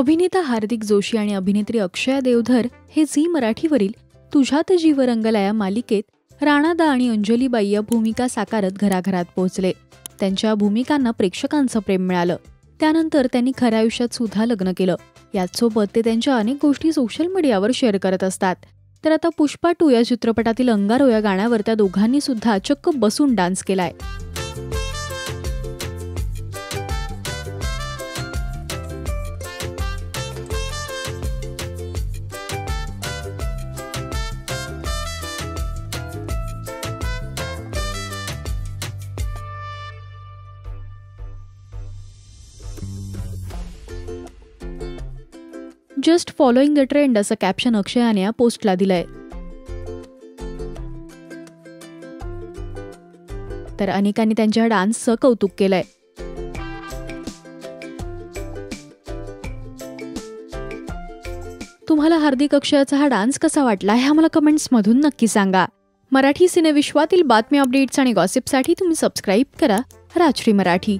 अभिनेता हार्दिक जोशी आणि अभिनेत्री अक्षया देवधर हे झी मराठीवरील तुझ्यात जीव रंगला या मालिकेत राणादा आणि अंजलीबाई या भूमिका साकारत घराघरात पोहोचले. त्यांच्या भूमिकांना प्रेक्षकांचं प्रेम मिळालं. त्यानंतर त्यांनी खऱ्या आयुष्यात सुद्धा लग्न केलं. याचसोबत ते त्यांच्या अनेक गोष्टी सोशल मीडियावर शेअर करत असतात. तर आता पुष्पा 2 या चित्रपटातील अंगारो या गाण्यावर त्या दोघांनी सुद्धा चक्क बसून डान्स केलाय. जस्ट फॉलोइंग द ट्रेंड असं कॅप्शन अक्षयाने या पोस्टला दिलंय. तर अनेकांनी त्यांच्या डान्सचं कौतुक केलंय. तुम्हाला हार्दिक अक्षयाचा हा डान्स कसा वाटला हे आम्हाला कमेंट्समधून नक्की सांगा. मराठी सिनेविश्वातील बातम्या, अपडेट्स आणि गॉसिपसाठी तुम्ही सबस्क्राईब करा राजश्री मराठी.